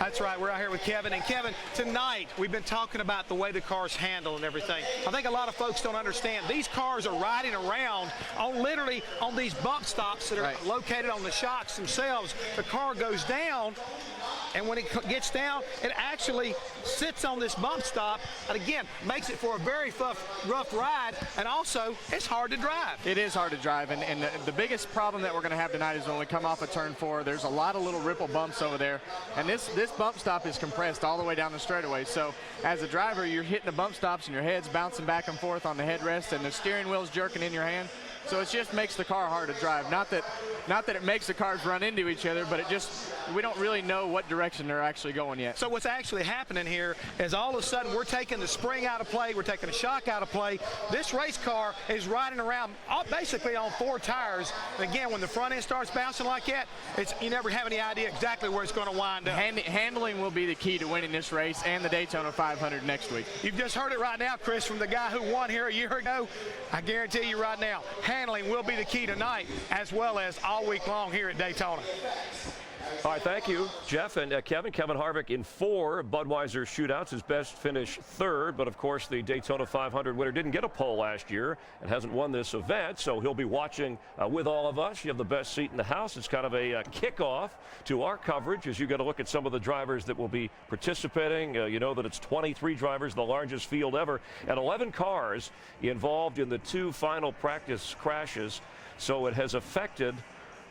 That's right. We're out here with Kevin. And Kevin, tonight we've been talking about the way the cars handle and everything. I think a lot of folks don't understand. These cars are riding around on literally on these bump stops that are located on the shocks themselves. The car goes down, and when it gets down, it actually sits on this bump stop, and again, makes it for a very rough ride, and also it's hard to drive. It is hard to drive, and the biggest problem that we're going to have tonight is when we come off of turn 4, there's a lot of little ripple bumps over there, and this bump stop is compressed all the way down the straightaway. So as a driver, you're hitting the bump stops and your head's bouncing back and forth on the headrest, and the steering wheel's jerking in your hand. So it just makes the car hard to drive. Not that it makes the cars run into each other, but we don't really know what direction they're actually going yet. So what's actually happening here is all of a sudden we're taking the spring out of play, we're taking the shock out of play. This race car is riding around basically on 4 tires. And again, when the front end starts bouncing like that, you never have any idea exactly where it's going to wind up. Handling will be the key to winning this race and the Daytona 500 next week. You've just heard it right now, Chris, from the guy who won here a year ago. I guarantee you right now, handling will be the key tonight as well as all week long here at Daytona. All right, thank you, Jeff and Kevin. Kevin Harvick in 4 Budweiser Shootouts, his best finish 3rd, but of course the Daytona 500 winner didn't get a pole last year and hasn't won this event, so he'll be watching with all of us. You have the best seat in the house. It's kind of a kickoff to our coverage as you get a look at some of the drivers that will be participating. You know that it's 23 drivers, the largest field ever, and 11 cars involved in the 2 final practice crashes, so it has affected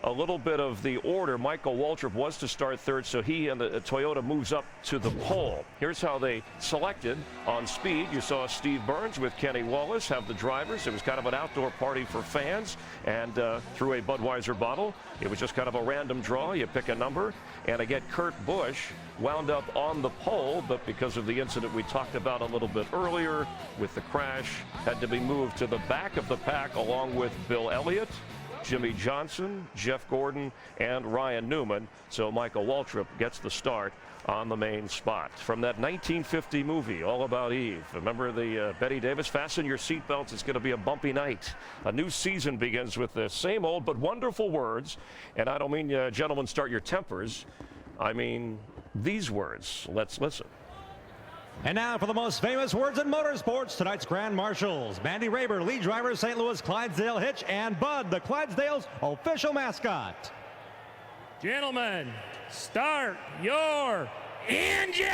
a little bit of the order. Michael Waltrip was to start 3rd, so he and the Toyota moves up to the pole. Here's how they selected on speed. You saw Steve Burns with Kenny Wallace have the drivers. It was kind of an outdoor party for fans, and through a Budweiser bottle. It was just kind of a random draw. You pick a number, and again, Kurt Busch wound up on the pole, but because of the incident we talked about a little bit earlier with the crash, had to be moved to the back of the pack along with Bill Elliott, Jimmy Johnson, Jeff Gordon, and Ryan Newman. So Michael Waltrip gets the start on the main spot. From that 1950 movie, All About Eve. Remember the Betty Davis? Fasten your seatbelts. It's going to be a bumpy night. A new season begins with the same old but wonderful words. And I don't mean, gentlemen, start your tempers. I mean these words. Let's listen. And now for the most famous words in motorsports, tonight's Grand Marshals. Mandy Raber, lead driver, St. Louis Clydesdale Hitch, and Bud, the Clydesdale's official mascot. Gentlemen, start your engines!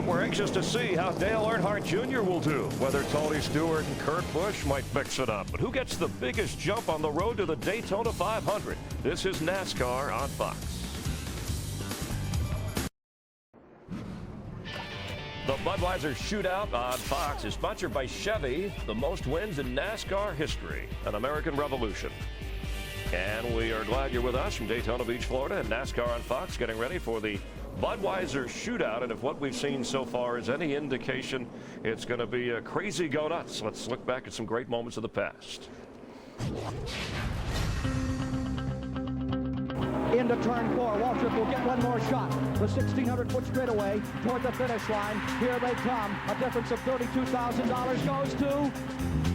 We're anxious to see how Dale Earnhardt Jr. will do, whether Tony Stewart and Kurt Busch might fix it up. But who gets the biggest jump on the road to the Daytona 500? This is NASCAR on Fox. The Budweiser Shootout on Fox is sponsored by Chevy, the most wins in NASCAR history, an American revolution. And we are glad you're with us from Daytona Beach, Florida, and NASCAR on Fox, getting ready for the Budweiser Shootout. And if what we've seen so far is any indication, it's going to be a crazy go nuts. Let's look back at some great moments of the past. Into turn 4, Waltrip will get one more shot. The 1,600-foot straightaway toward the finish line. Here they come. A difference of $32,000 goes to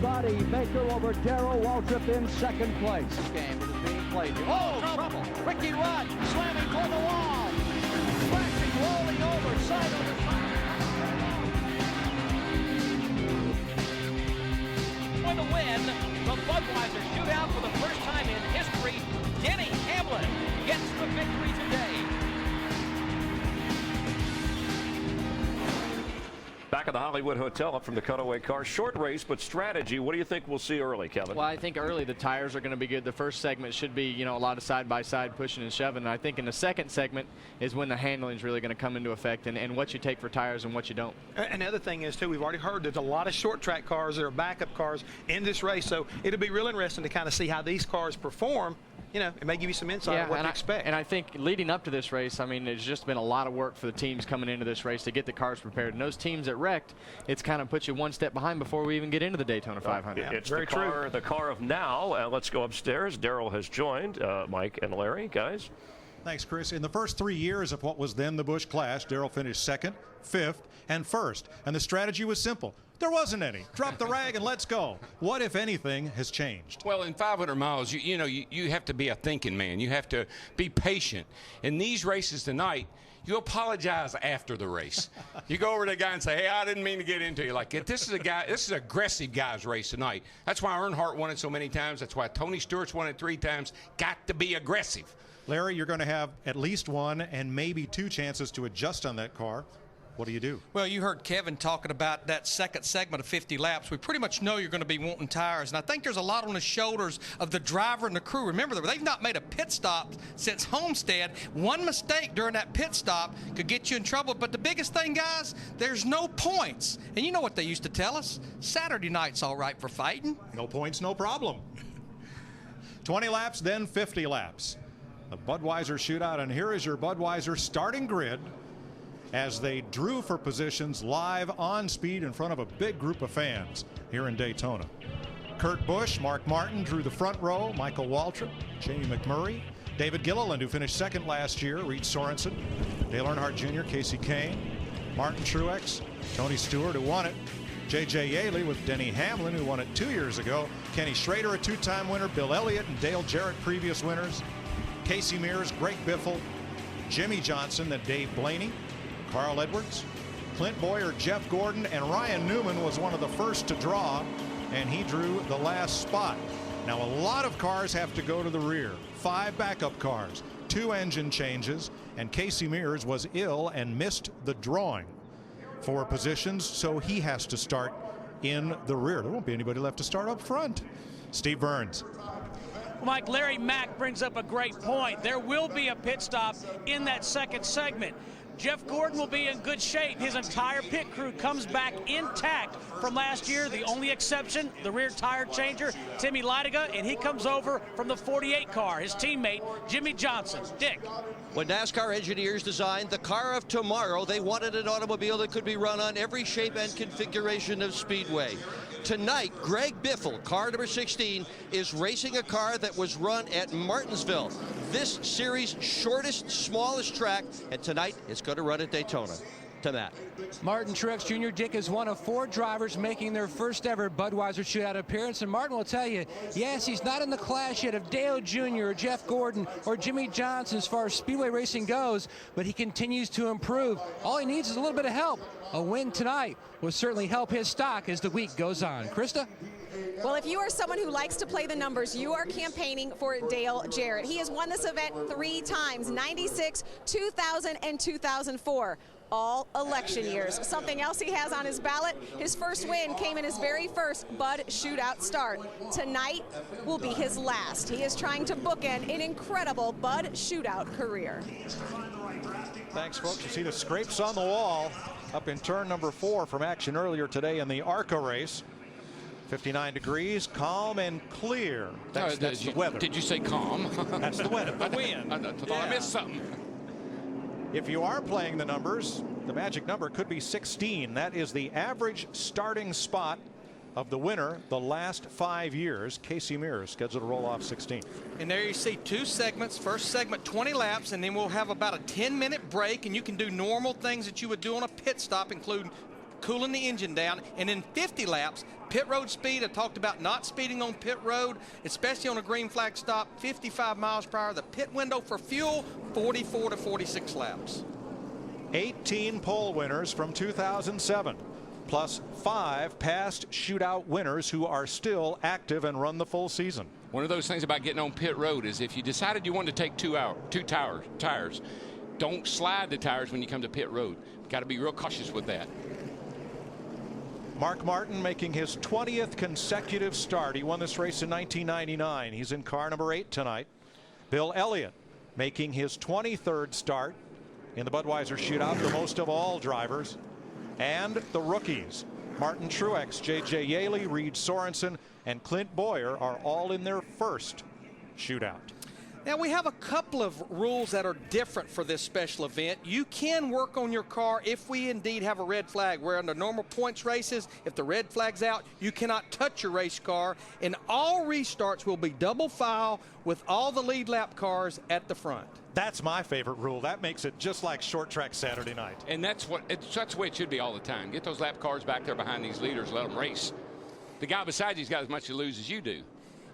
Buddy Baker over Darrell Waltrip in 2nd place. This game is being played here. Oh, trouble! Ricky Rudd slamming for the wall. Crashing, rolling over, side over side. For the win, the Budweiser Shootout for the first time in history, Denny Hamlin gets the victory today. Back at the Hollywood Hotel, up from the cutaway car. Short race, but strategy. What do you think we'll see early, Kevin? Well, I think early the tires are going to be good. The first segment should be, you know, a lot of side-by-side pushing and shoving. And I think in the second segment is when the handling is really going to come into effect and what you take for tires and what you don't. And the other thing is, too, we've already heard there's a lot of short track cars that are backup cars in this race. So it'll be real interesting to kind of see how these cars perform. You know, it may give you some insight on what to expect. And I think leading up to this race, I mean, there's just been a lot of work for the teams coming into this race to get the cars prepared. And those teams that wrecked, it's kind of put you one step behind before we even get into the Daytona 500. It's very true. The car of now. Let's go upstairs. Darrell has joined Mike and Larry, guys. Thanks, Chris. In the first 3 years of what was then the Busch Clash, Darrell finished 2nd, 5th, and 1st. And the strategy was simple. There wasn't any. Drop the rag and let's go. What, if anything, has changed? Well, in 500 miles, you have to be a thinking man. You have to be patient. In these races tonight, you apologize after the race. You go over to the guy and say, hey, I didn't mean to get into you like that. This is an aggressive guy's race tonight. That's why Earnhardt won it so many times. That's why Tony Stewart's won it 3 times. Got to be aggressive. Larry, you're going to have at least 1 and maybe 2 chances to adjust on that car. What do you do? Well, you heard Kevin talking about that second segment of 50 laps. We pretty much know you're going to be wanting tires, and I think there's a lot on the shoulders of the driver and the crew. Remember, they've not made a pit stop since Homestead. One mistake during that pit stop could get you in trouble, but the biggest thing, guys, there's no points. And you know what they used to tell us? Saturday night's all right for fighting. No points, no problem. 20 laps, then 50 laps. The Budweiser Shootout, and here is your Budweiser starting grid as they drew for positions live on speed in front of a big group of fans here in Daytona. Kurt Busch, Mark Martin drew the front row, Michael Waltrip, Jamie McMurray, David Gilliland, who finished 2nd last year, Reed Sorensen, Dale Earnhardt Jr., Casey Kane, Martin Truex, Tony Stewart, who won it, J.J. Yaley with Denny Hamlin, who won it 2 years ago, Kenny Schrader, a 2-time winner, Bill Elliott and Dale Jarrett, previous winners, Casey Mears, Greg Biffle, Jimmy Johnson, then Dave Blaney, Carl Edwards, Clint Boyer, Jeff Gordon, and Ryan Newman was one of the first to draw, and he drew the last spot. Now, a lot of cars have to go to the rear. 5 backup cars, 2 engine changes, and Casey Mears was ill and missed the drawing for positions, so he has to start in the rear. There won't be anybody left to start up front. Steve Burns. Mike, Larry Mack brings up a great point. There will be a pit stop in that second segment. Jeff Gordon will be in good shape. His entire pit crew comes back intact from last year. The only exception, the rear tire changer, Timmy Leidiga, and he comes over from the 48 car, his teammate, Jimmy Johnson. Dick. When NASCAR engineers designed the car of tomorrow, they wanted an automobile that could be run on every shape and configuration of Speedway. Tonight, Greg Biffle, car number 16, is racing a car that was run at Martinsville, this series' shortest, smallest track, and tonight it's going to run at Daytona. To that. Martin Truex Jr. Dick is one of 4 drivers making their first ever Budweiser Shootout appearance, and Martin will tell you, yes, he's not in the clash yet of Dale Jr. or Jeff Gordon or Jimmy Johnson as far as Speedway racing goes, but he continues to improve. All he needs is a little bit of help. A win tonight will certainly help his stock as the week goes on. Krista? Well, if you are someone who likes to play the numbers, you are campaigning for Dale Jarrett. He has won this event 3 times, 96, 2000, and 2004. All election years. Something else he has on his ballot, his first win came in his very first Bud Shootout start. Tonight will be his last. He is trying to bookend an incredible Bud Shootout career. Thanks, folks. You see the scrapes on the wall up in turn number 4 from action earlier today in the ARCA race. 59 degrees, calm and clear. That's the weather. Did you say calm? That's the weather. The wind. I thought I missed something. If you are playing the numbers, the magic number could be 16. That is the average starting spot of the winner the last 5 years. Casey Mears scheduled to roll off 16. And there you see 2 segments. First segment 20 laps, and then we'll have about a 10-minute break, and you can do normal things that you would do on a pit stop, including cooling the engine down. And in 50 laps, pit road speed, I talked about not speeding on pit road, especially on a green flag stop, 55 miles per hour. The pit window for fuel, 44 to 46 laps. 18 pole winners from 2007, plus 5 past shootout winners who are still active and run the full season. One of those things about getting on pit road is if you decided you wanted to take two tires, don't slide the tires when you come to pit road. Got to be real cautious with that. Mark Martin making his 20th consecutive start. He won this race in 1999. He's in car number 8 tonight. Bill Elliott making his 23rd start in the Budweiser Shootout, the most of all drivers. And the rookies, Martin Truex, J.J. Yaley, Reed Sorensen, and Clint Boyer are all in their first shootout. Now, we have a couple of rules that are different for this special event. You can work on your car if we indeed have a red flag, where under normal points races, if the red flag's out, you cannot touch your race car. And all restarts will be double file with all the lead lap cars at the front. That's my favorite rule. That makes it just like short track Saturday night. And that's the way it should be all the time. Get those lap cars back there behind these leaders, let them race. The guy beside you's got as much to lose as you do.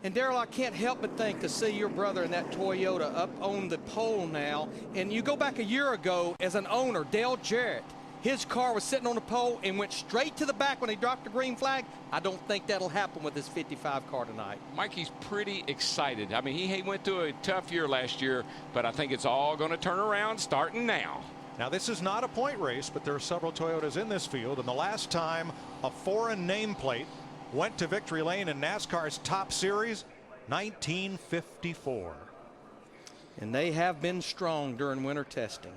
And Darrell, I can't help but think to see your brother in that Toyota up on the pole now. And you go back a year ago as an owner, Dale Jarrett. His car was sitting on the pole and went straight to the back when he dropped the green flag. I don't think that'll happen with this 55 car tonight. Mikey's pretty excited. I mean, he went through a tough year last year, but I think it's all going to turn around starting now. Now, this is not a point race, but there are several Toyotas in this field. And the last time a foreign nameplate went to victory lane in NASCAR's top series, 1954. And they have been strong during winter testing.